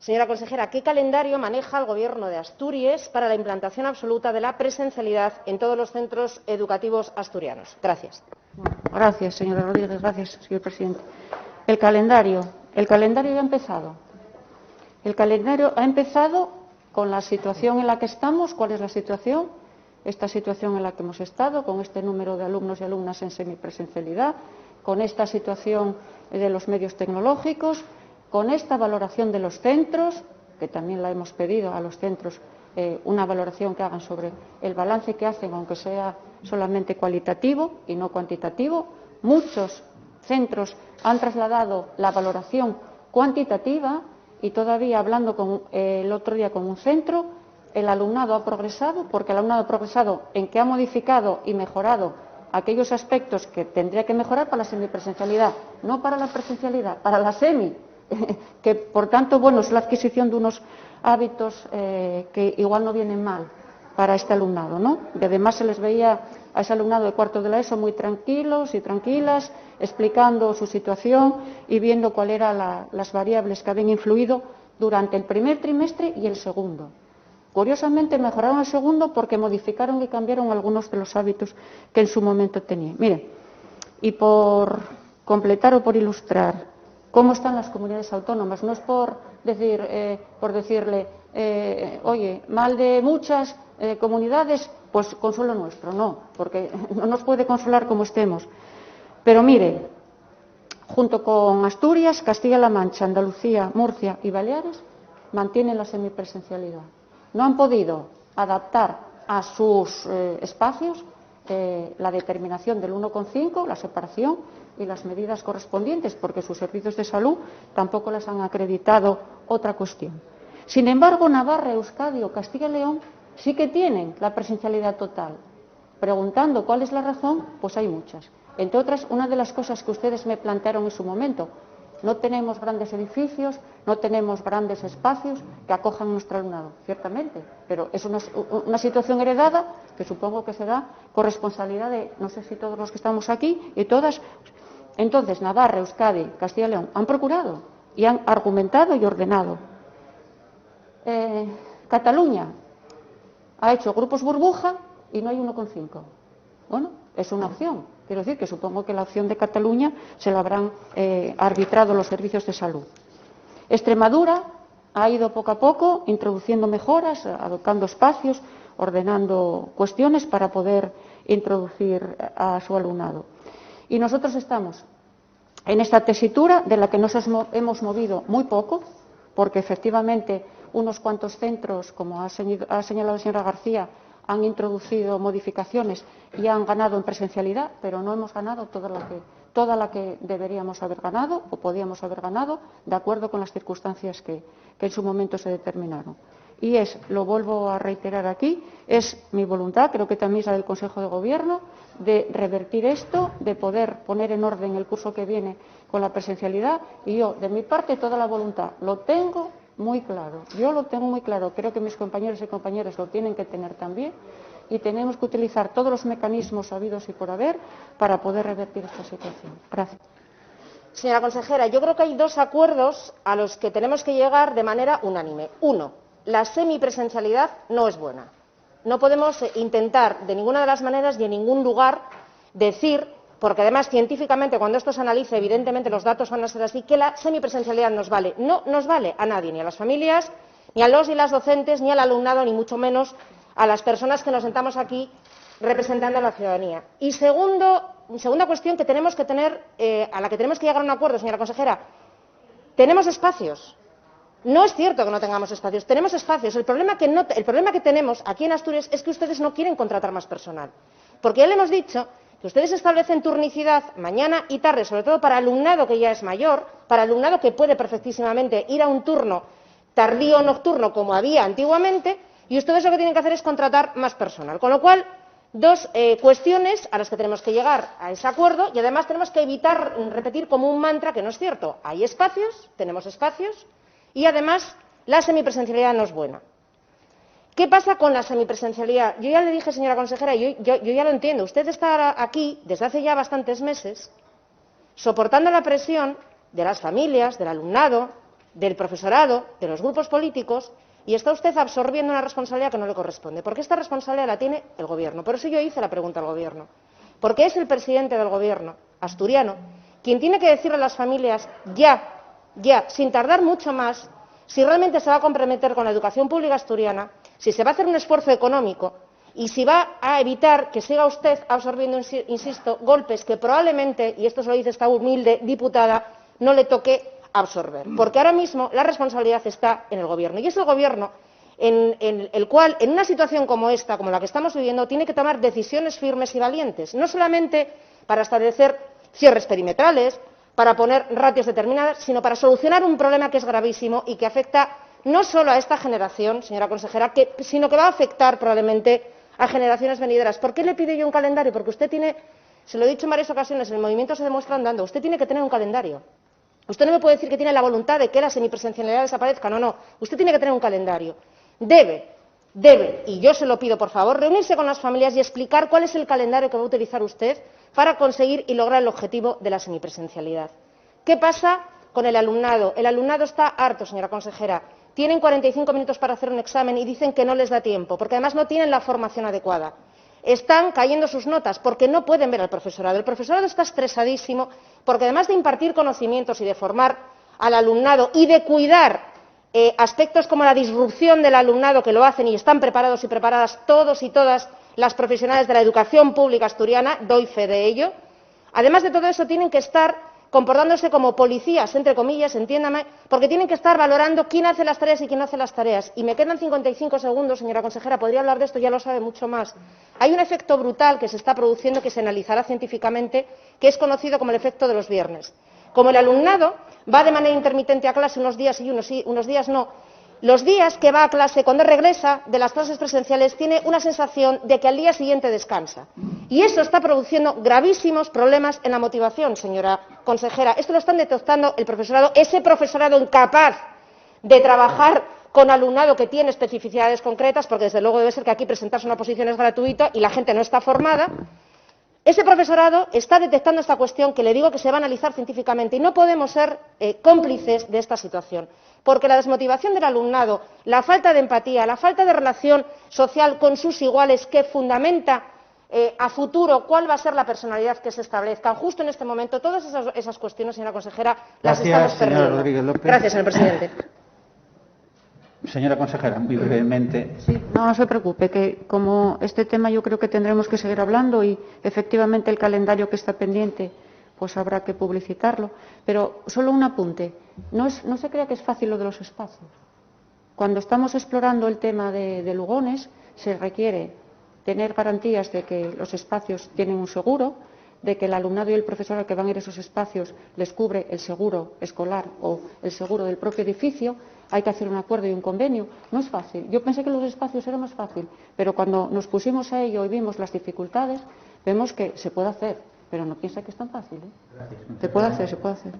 Señora consejera, ¿qué calendario maneja el Gobierno de Asturias para la implantación absoluta de la presencialidad en todos los centros educativos asturianos? Gracias. Gracias, señora Rodríguez. Gracias, señor presidente. El calendario ya ha empezado. El calendario ha empezado con la situación en la que estamos. ¿Cuál es la situación? Esta situación en la que hemos estado, con este número de alumnos y alumnas en semipresencialidad, con esta situación de los medios tecnológicos, con esta valoración de los centros, que también la hemos pedido a los centros, una valoración que hagan sobre el balance que hacen, aunque sea solamente cualitativo y no cuantitativo. Muchos centros han trasladado la valoración cuantitativa y todavía hablando el otro día con un centro, el alumnado ha progresado, porque el alumnado ha progresado en que ha modificado y mejorado aquellos aspectos que tendría que mejorar para la semipresencialidad, no para la presencialidad, para la semi, que por tanto, bueno, es la adquisición de unos hábitos que igual no vienen mal para este alumnado, ¿no? Y además se les veía a ese alumnado de cuarto de la ESO muy tranquilos y tranquilas, explicando su situación y viendo cuáles eran las variables que habían influido durante el primer trimestre y el segundo. Curiosamente mejoraron el segundo porque modificaron y cambiaron algunos de los hábitos que en su momento tenían. Mire, y por completar o por ilustrar cómo están las comunidades autónomas, no es por decirle, oye, mal de muchas comunidades, pues consuelo nuestro, no, porque no nos puede consolar como estemos. Pero mire, junto con Asturias, Castilla-La Mancha, Andalucía, Murcia y Baleares, mantienen la semipresencialidad. No han podido adaptar a sus espacios la determinación del 1,5, la separación y las medidas correspondientes, porque sus servicios de salud tampoco las han acreditado. Otra cuestión. Sin embargo, Navarra, Euskadi o Castilla y León sí que tienen la presencialidad total. Preguntando cuál es la razón, pues hay muchas. Entre otras, una de las cosas que ustedes me plantearon en su momento: no tenemos grandes edificios, no tenemos grandes espacios que acojan nuestro alumnado. Ciertamente, pero es una situación heredada que supongo que será corresponsabilidad de, no sé si todos los que estamos aquí y todas. Entonces, Navarra, Euskadi, Castilla y León han procurado y han argumentado y ordenado. Cataluña ha hecho grupos burbuja y no hay 1,5. Bueno, es una opción. Quiero decir que supongo que la opción de Cataluña se la habrán arbitrado los servicios de salud. Extremadura ha ido poco a poco introduciendo mejoras, adoptando espacios, ordenando cuestiones para poder introducir a su alumnado. Y nosotros estamos en esta tesitura de la que nos hemos movido muy poco, porque efectivamente unos cuantos centros, como ha señalado la señora García, han introducido modificaciones y han ganado en presencialidad, pero no hemos ganado toda la que deberíamos haber ganado o podíamos haber ganado, de acuerdo con las circunstancias que en su momento se determinaron. Y lo vuelvo a reiterar aquí, es mi voluntad, creo que también es la del Consejo de Gobierno, de revertir esto, de poder poner en orden el curso que viene con la presencialidad, y yo, de mi parte, toda la voluntad. Lo tengo muy claro, yo lo tengo muy claro, creo que mis compañeros y compañeras lo tienen que tener también, y tenemos que utilizar todos los mecanismos habidos y por haber para poder revertir esta situación. Gracias. Señora consejera, yo creo que hay dos acuerdos a los que tenemos que llegar de manera unánime. Uno, la semipresencialidad no es buena. No podemos intentar de ninguna de las maneras y en ningún lugar decir, porque además científicamente cuando esto se analice evidentemente los datos van a ser así, que la semipresencialidad nos vale. No nos vale a nadie, ni a las familias, ni a los y las docentes, ni al alumnado, ni mucho menos a las personas que nos sentamos aquí representando a la ciudadanía. Y segunda cuestión que tenemos que tener, a la que tenemos que llegar a un acuerdo, señora consejera, tenemos espacios. No es cierto que no tengamos espacios, tenemos espacios. El problema que tenemos aquí en Asturias es que ustedes no quieren contratar más personal. Porque ya le hemos dicho que ustedes establecen turnicidad mañana y tarde, sobre todo para alumnado que ya es mayor, para alumnado que puede perfectísimamente ir a un turno tardío o nocturno como había antiguamente, y ustedes lo que tienen que hacer es contratar más personal. Con lo cual, dos cuestiones a las que tenemos que llegar a ese acuerdo, y además tenemos que evitar repetir como un mantra que no es cierto. Hay espacios, tenemos espacios, y además la semipresencialidad no es buena. ¿Qué pasa con la semipresencialidad? Yo ya le dije, señora consejera, yo ya lo entiendo. Usted está aquí desde hace ya bastantes meses soportando la presión de las familias, del alumnado, del profesorado, de los grupos políticos, y está usted absorbiendo una responsabilidad que no le corresponde, porque esta responsabilidad la tiene el Gobierno. Por eso yo hice la pregunta al Gobierno, porque es el presidente del Gobierno asturiano quien tiene que decirle a las familias ya, sin tardar mucho más, si realmente se va a comprometer con la educación pública asturiana, si se va a hacer un esfuerzo económico y si va a evitar que siga usted absorbiendo, insisto, golpes que probablemente, y esto se lo dice esta humilde diputada, no le toque absorber. Porque ahora mismo la responsabilidad está en el Gobierno. Y es el Gobierno en el cual, en una situación como esta, como la que estamos viviendo, tiene que tomar decisiones firmes y valientes, no solamente para establecer cierres perimetrales, para poner ratios determinadas, sino para solucionar un problema que es gravísimo y que afecta no solo a esta generación, señora consejera, sino que va a afectar probablemente a generaciones venideras. ¿Por qué le pido yo un calendario? Porque usted tiene, se lo he dicho en varias ocasiones, el movimiento se demuestra andando, usted tiene que tener un calendario. Usted no me puede decir que tiene la voluntad de que la semipresencialidad desaparezca, no, usted tiene que tener un calendario. Debe, y yo se lo pido, por favor, reunirse con las familias y explicar cuál es el calendario que va a utilizar usted para conseguir y lograr el objetivo de la semipresencialidad. ¿Qué pasa con el alumnado? El alumnado está harto, señora consejera. Tienen 45 minutos para hacer un examen y dicen que no les da tiempo, porque además no tienen la formación adecuada. Están cayendo sus notas porque no pueden ver al profesorado. El profesorado está estresadísimo porque, además de impartir conocimientos y de formar al alumnado y de cuidar aspectos como la disrupción del alumnado, que lo hacen y están preparados y preparadas todos y todas las profesionales de la educación pública asturiana, doy fe de ello. Además de todo eso, tienen que estar comportándose como policías, entre comillas, entiéndame, porque tienen que estar valorando quién hace las tareas y quién no hace las tareas. Y me quedan 55 segundos, señora consejera, podría hablar de esto, ya lo sabe mucho más. Hay un efecto brutal que se está produciendo, que se analizará científicamente, que es conocido como el efecto de los viernes. Como el alumnado va de manera intermitente a clase unos días sí, unos días no, los días que va a clase, cuando regresa de las clases presenciales, tiene una sensación de que al día siguiente descansa. Y eso está produciendo gravísimos problemas en la motivación, señora consejera. Esto lo están detectando el profesorado, ese profesorado incapaz de trabajar con alumnado que tiene especificidades concretas, porque desde luego debe ser que aquí presentarse una oposición es gratuito y la gente no está formada. Ese profesorado está detectando esta cuestión que le digo que se va a analizar científicamente y no podemos ser cómplices de esta situación, porque la desmotivación del alumnado, la falta de empatía, la falta de relación social con sus iguales que fundamenta a futuro cuál va a ser la personalidad que se establezca, justo en este momento, todas esas cuestiones, señora consejera, las estamos perdiendo. Rodríguez López. Gracias, señor presidente. Señora consejera, muy brevemente. Sí, no se preocupe, que como este tema yo creo que tendremos que seguir hablando y efectivamente el calendario que está pendiente pues habrá que publicitarlo. Pero solo un apunte, no se crea que es fácil lo de los espacios. Cuando estamos explorando el tema de Lugones se requiere tener garantías de que los espacios tienen un seguro, de que el alumnado y el profesor que van a ir a esos espacios les cubre el seguro escolar o el seguro del propio edificio. Hay que hacer un acuerdo y un convenio. No es fácil. Yo pensé que los espacios era más fácil, pero cuando nos pusimos a ello y vimos las dificultades, vemos que se puede hacer, pero no piensa que es tan fácil. Gracias, se puede hacer.